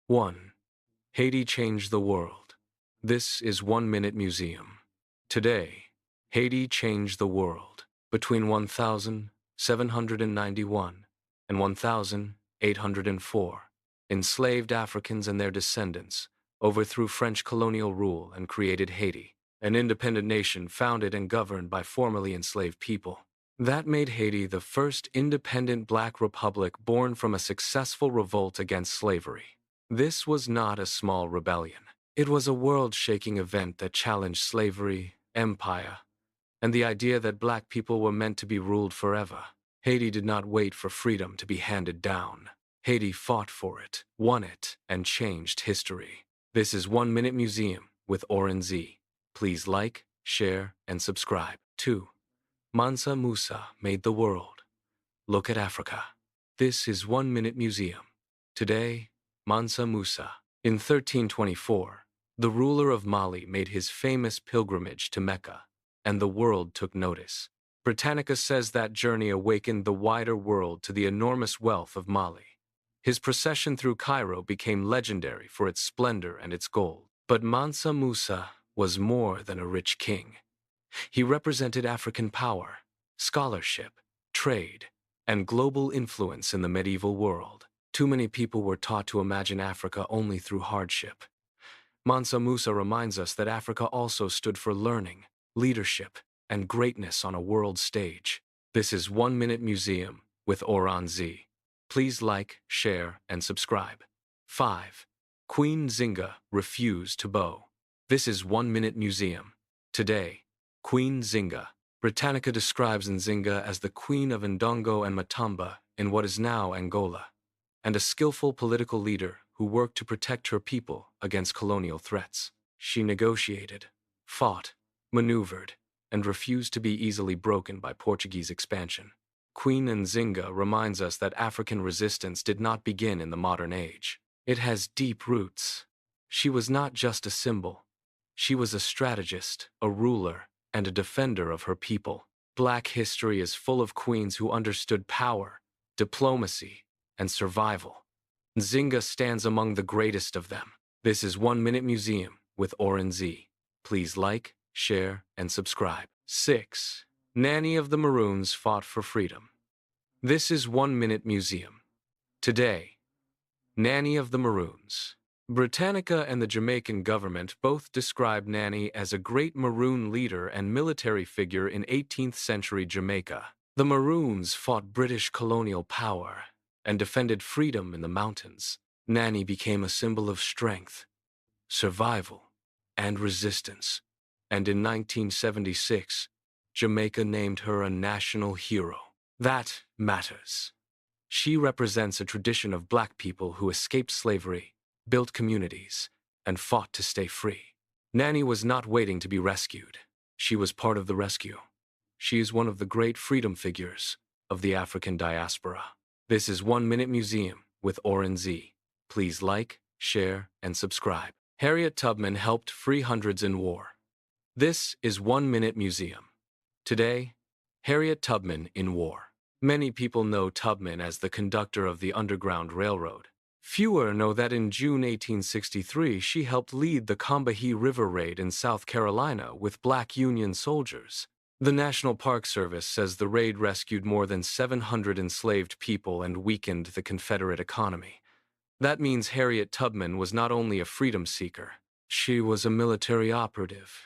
1. Haiti changed the world. This is 1 Minute Museum. Today, Haiti changed the world. Between 1791 and 1804, enslaved Africans and their descendants overthrew French colonial rule and created Haiti, an independent nation founded and governed by formerly enslaved people. That made Haiti the first independent black republic born from a successful revolt against slavery. This was not a small rebellion. It was a world-shaking event that challenged slavery, empire, and the idea that black people were meant to be ruled forever. Haiti did not wait for freedom to be handed down. Haiti fought for it, won it, and changed history. This is 1 Minute Museum with Oren Z. Please like, share, and subscribe. 2. Mansa Musa made the world. Look at Africa. This is 1 Minute Museum. Today, Mansa Musa. In 1324, the ruler of Mali made his famous pilgrimage to Mecca, and the world took notice. Britannica says that journey awakened the wider world to the enormous wealth of Mali. His procession through Cairo became legendary for its splendor and its gold. But Mansa Musa was more than a rich king. He represented African power, scholarship, trade, and global influence in the medieval world. Too many people were taught to imagine Africa only through hardship. Mansa Musa reminds us that Africa also stood for learning, leadership, and greatness on a world stage. This is 1 Minute Museum with Oran Z. Please like, share, and subscribe. 5. Queen Zinga refused to bow. This is 1 Minute Museum. Today, Queen Zinga. Britannica describes Nzinga as the Queen of Ndongo and Matamba in what is now Angola, and a skillful political leader who worked to protect her people against colonial threats. She negotiated, fought, maneuvered, and refused to be easily broken by Portuguese expansion. Queen Nzinga reminds us that African resistance did not begin in the modern age. It has deep roots. She was not just a symbol. She was a strategist, a ruler, and a defender of her people. Black history is full of queens who understood power, diplomacy, and survival. Nzinga stands among the greatest of them. This is 1 Minute Museum with Oren Z. Please like, share, and subscribe. 6. Nanny of the Maroons fought for freedom. This is 1 Minute Museum. Today, Nanny of the Maroons. Britannica and the Jamaican government both describe Nanny as a great Maroon leader and military figure in 18th century Jamaica. The Maroons fought British colonial power and defended freedom in the mountains. Nanny became a symbol of strength, survival, and resistance. And in 1976, Jamaica named her a national hero. That matters. She represents a tradition of black people who escaped slavery, built communities, and fought to stay free. Nanny was not waiting to be rescued. She was part of the rescue. She is one of the great freedom figures of the African diaspora. This is 1 Minute Museum with Oren Z. Please like, share, and subscribe. Harriet Tubman helped free hundreds in war. This is 1 Minute Museum. Today, Harriet Tubman in war. Many people know Tubman as the conductor of the Underground Railroad. Fewer know that in June 1863 she helped lead the Combahee River Raid in South Carolina with black Union soldiers. The National Park Service says the raid rescued more than 700 enslaved people and weakened the Confederate economy. That means Harriet Tubman was not only a freedom seeker, she was a military operative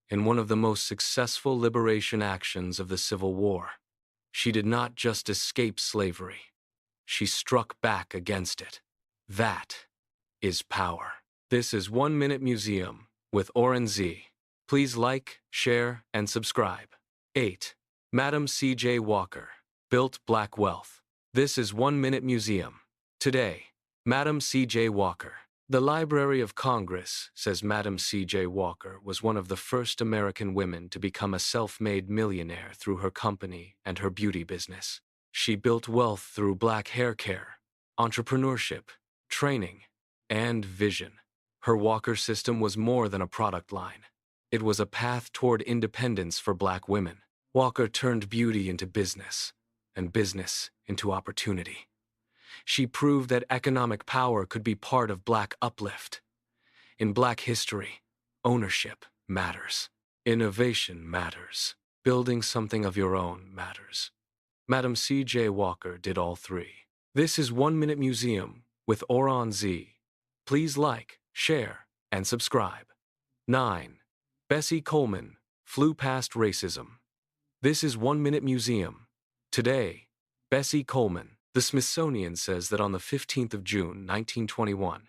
in one of the most successful liberation actions of the Civil War. She did not just escape slavery, she struck back against it. That is power. This is 1 Minute Museum with Oren Z. Please like, share, and subscribe. 8. Madam C.J. Walker built black wealth. This is 1 Minute Museum. Today, Madam C.J. Walker. The Library of Congress says Madam C.J. Walker was one of the first American women to become a self-made millionaire through her company and her beauty business. She built wealth through black hair care, entrepreneurship, training, and vision. Her Walker system was more than a product line. It was a path toward independence for black women. Walker turned beauty into business, and business into opportunity. She proved that economic power could be part of Black uplift. In Black history, ownership matters. Innovation matters. Building something of your own matters. Madam C.J. Walker did all three. This is 1 Minute Museum with Oron Z. Please like, share, and subscribe. 9. Bessie Coleman flew past racism. This is 1 Minute Museum. Today, Bessie Coleman. The Smithsonian says that on the 15th of June, 1921,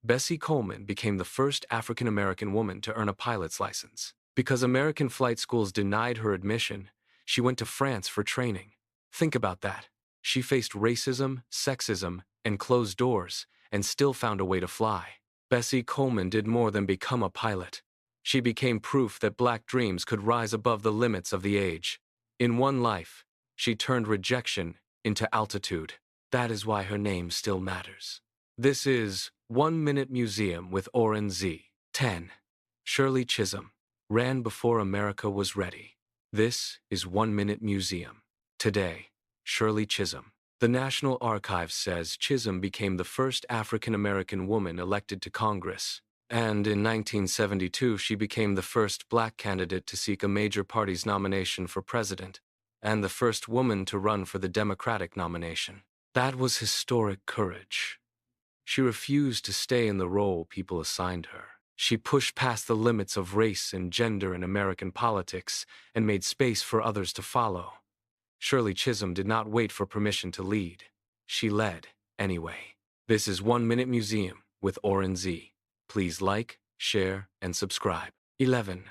Bessie Coleman became the first African-American woman to earn a pilot's license. Because American flight schools denied her admission, she went to France for training. Think about that. She faced racism, sexism, and closed doors, and still found a way to fly. Bessie Coleman did more than become a pilot. She became proof that Black dreams could rise above the limits of the age. In one life, she turned rejection into altitude. That is why her name still matters. This is 1 Minute Museum with Oren Z. 10. Shirley Chisholm ran before America was ready. This is 1 Minute Museum. Today, Shirley Chisholm. The National Archives says Chisholm became the first African-American woman elected to Congress, and in 1972 she became the first Black candidate to seek a major party's nomination for president, and the first woman to run for the Democratic nomination. That was historic courage. She refused to stay in the role people assigned her. She pushed past the limits of race and gender in American politics and made space for others to follow. Shirley Chisholm did not wait for permission to lead. She led, anyway. This is 1 Minute Museum with Oren Z. Please like, share, and subscribe. 11.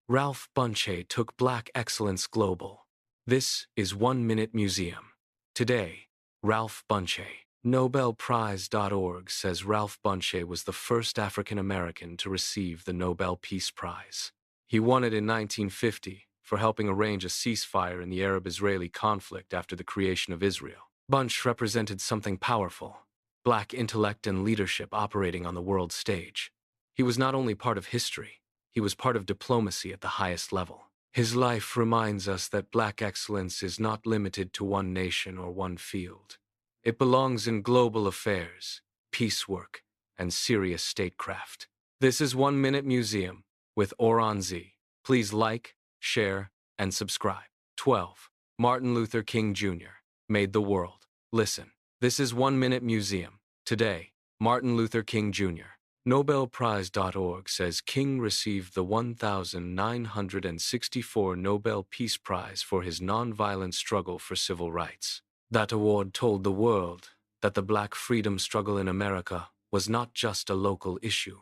Ralph Bunche took Black excellence global. This is 1 Minute Museum. Today, Ralph Bunche. NobelPrize.org says Ralph Bunche was the first African-American to receive the Nobel Peace Prize. He won it in 1950 for helping arrange a ceasefire in the Arab-Israeli conflict after the creation of Israel. Bunche represented something powerful: Black intellect and leadership operating on the world stage. He was not only part of history, he was part of diplomacy at the highest level. His life reminds us that Black excellence is not limited to one nation or one field. It belongs in global affairs, peace work, and serious statecraft. This is 1 Minute Museum with Oron Z. Please like, share, and subscribe. 12. Martin Luther King Jr. made the world listen. This is 1 Minute Museum. Today, Martin Luther King Jr. NobelPrize.org says King received the 1964 Nobel Peace Prize for his nonviolent struggle for civil rights. That award told the world that the Black freedom struggle in America was not just a local issue.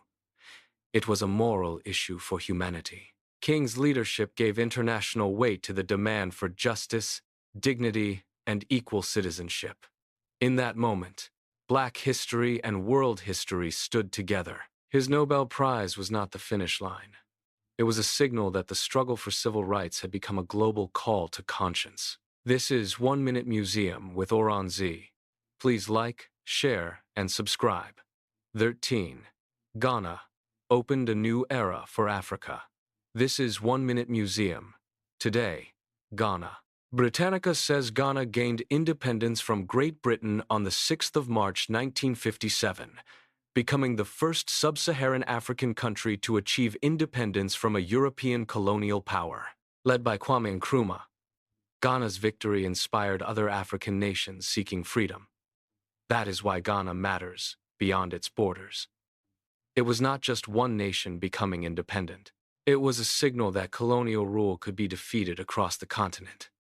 It was a moral issue for humanity. King's leadership gave international weight to the demand for justice, dignity, and equal citizenship. In that moment, Black history and world history stood together. His Nobel Prize was not the finish line. It was a signal that the struggle for civil rights had become a global call to conscience. This is 1 Minute Museum with Oron Z. Please like, share, and subscribe. 13. Ghana opened a new era for Africa. This is 1 Minute Museum. Today, Ghana. Britannica says Ghana gained independence from Great Britain on the 6th of March 1957, becoming the first sub-Saharan African country to achieve independence from a European colonial power. Led by Kwame Nkrumah, Ghana's victory inspired other African nations seeking freedom. That is why Ghana matters beyond its borders. It was not just one nation becoming independent. It was a signal that colonial rule could be defeated across the continent.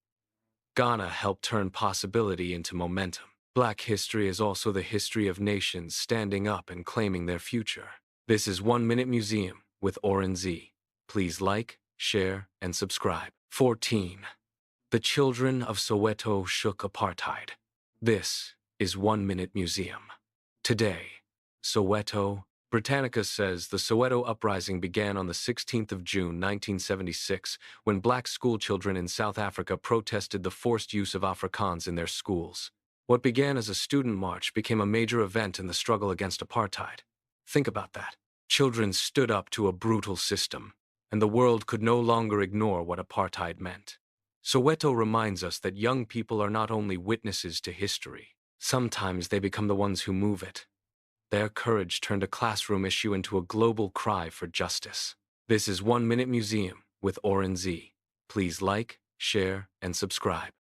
Ghana helped turn possibility into momentum. Black history is also the history of nations standing up and claiming their future. This is 1 Minute Museum with Oren Z. Please like, share, and subscribe. 14. The children of Soweto shook apartheid. This is 1 Minute Museum. Today, Soweto. Britannica says the Soweto uprising began on the 16th of June 1976 when Black schoolchildren in South Africa protested the forced use of Afrikaans in their schools. What began as a student march became a major event in the struggle against apartheid. Think about that. Children stood up to a brutal system, and the world could no longer ignore what apartheid meant. Soweto reminds us that young people are not only witnesses to history, Sometimes they become the ones who move it. Their courage turned a classroom issue into a global cry for justice. This is 1 Minute Museum with Oren Z. Please like, share, and subscribe.